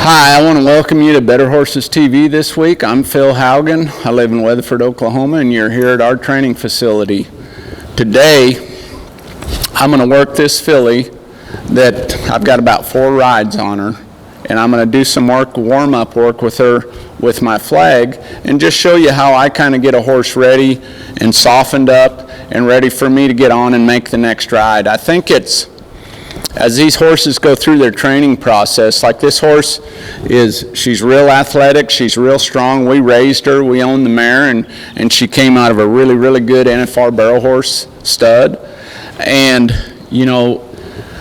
Hi, I want to welcome you to Better Horses TV this week. I'm Phil Haugen. I live in Weatherford, Oklahoma, and you're here at our training facility. Today, I'm going to work this filly that I've got about 4 rides on her, and I'm going to do some warm-up work with her with my flag and just show you how I kind of get a horse ready and softened up and ready for me to get on and make the next ride. I think it's as these horses go through their training process, like this horse she's real athletic, she's real strong. We raised her, we owned the mare, and she came out of a really, really good NFR barrel horse stud. And,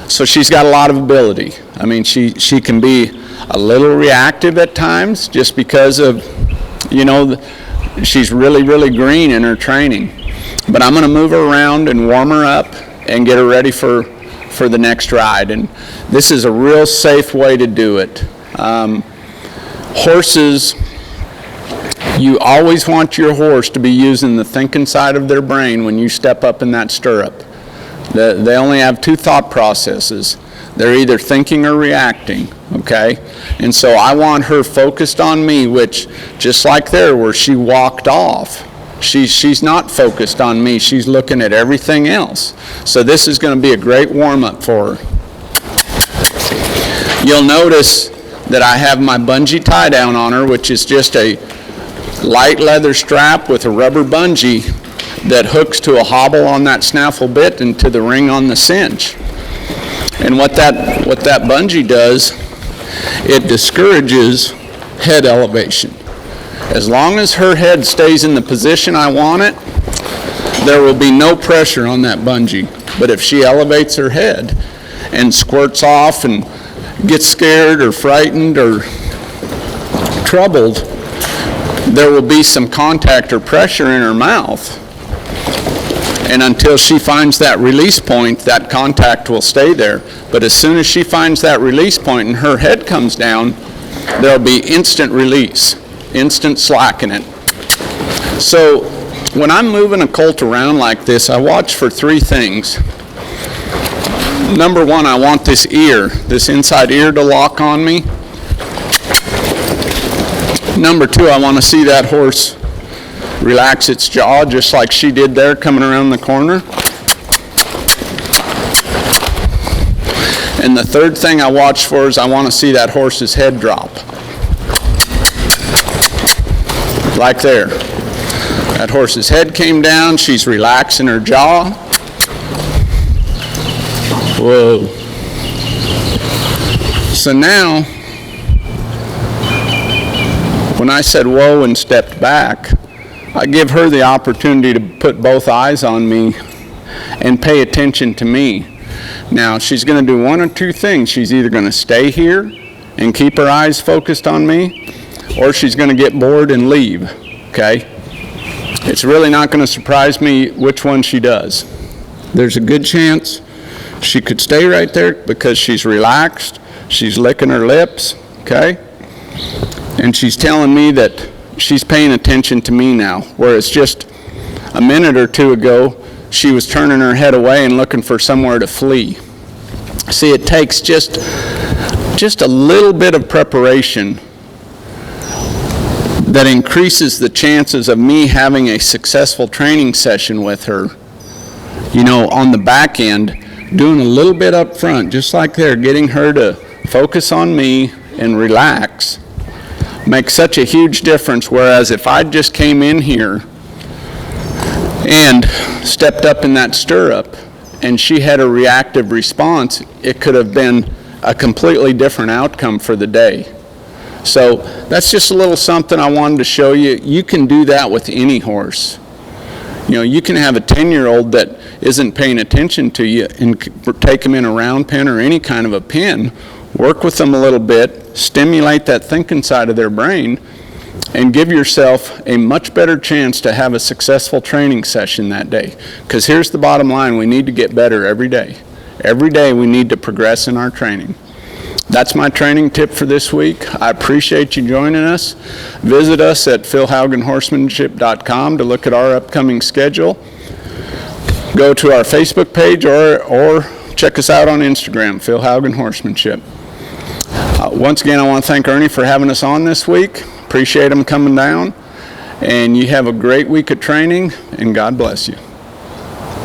so she's got a lot of ability. I mean, she can be a little reactive at times just because of, she's really, really green in her training. But I'm going to move her around and warm her up and get her ready for the next ride, and this is a real safe way to do it. Horses, you always want your horse to be using the thinking side of their brain when you step up in that stirrup. They only have 2 thought processes. They're either thinking or reacting, okay? And so I want her focused on me, which just like there where she walked off, she's not focused on me. She's looking at everything else. So this is going to be a great warm-up for her. You'll notice that I have my bungee tie down on her, which is just a light leather strap with a rubber bungee that hooks to a hobble on that snaffle bit and to the ring on the cinch. And what that bungee does, it discourages head elevation. As long as her head stays in the position I want it, there will be no pressure on that bungee. But if she elevates her head and squirts off and gets scared or frightened or troubled, there will be some contact or pressure in her mouth. And until she finds that release point, that contact will stay there. But as soon as she finds that release point and her head comes down, there'll be instant release. Instant slackening. So when I'm moving a colt around like this, I watch for 3 things. Number 1, I want this inside ear to lock on me. Number 2, I want to see that horse relax its jaw just like she did there coming around the corner. And the 3rd thing I watch for is I want to see that horse's head drop. Like there. That horse's head came down, she's relaxing her jaw. Whoa. So now, when I said whoa and stepped back, I give her the opportunity to put both eyes on me and pay attention to me. Now, she's going to do one or 2 things. She's either going to stay here and keep her eyes focused on me, or she's going to get bored and leave, okay? It's really not going to surprise me which one she does. There's a good chance she could stay right there because she's relaxed, she's licking her lips, okay? And she's telling me that she's paying attention to me now, whereas just a minute or 2 ago, she was turning her head away and looking for somewhere to flee. See, it takes just a little bit of preparation that increases the chances of me having a successful training session with her. On the back end, doing a little bit up front, just like there, getting her to focus on me and relax, makes such a huge difference. Whereas if I just came in here and stepped up in that stirrup and she had a reactive response, it could have been a completely different outcome for the day. So that's just a little something I wanted to show you. You can do that with any horse. You can have a 10-year-old that isn't paying attention to you and take them in a round pen or any kind of a pen, work with them a little bit, stimulate that thinking side of their brain, and give yourself a much better chance to have a successful training session that day. Because here's the bottom line, we need to get better every day. Every day we need to progress in our training. That's my training tip for this week. I appreciate you joining us. Visit us at philhaugenhorsemanship.com to look at our upcoming schedule. Go to our Facebook page or check us out on Instagram, Phil Haugen Horsemanship. Once again, I want to thank Ernie for having us on this week. Appreciate him coming down. And you have a great week of training, and God bless you.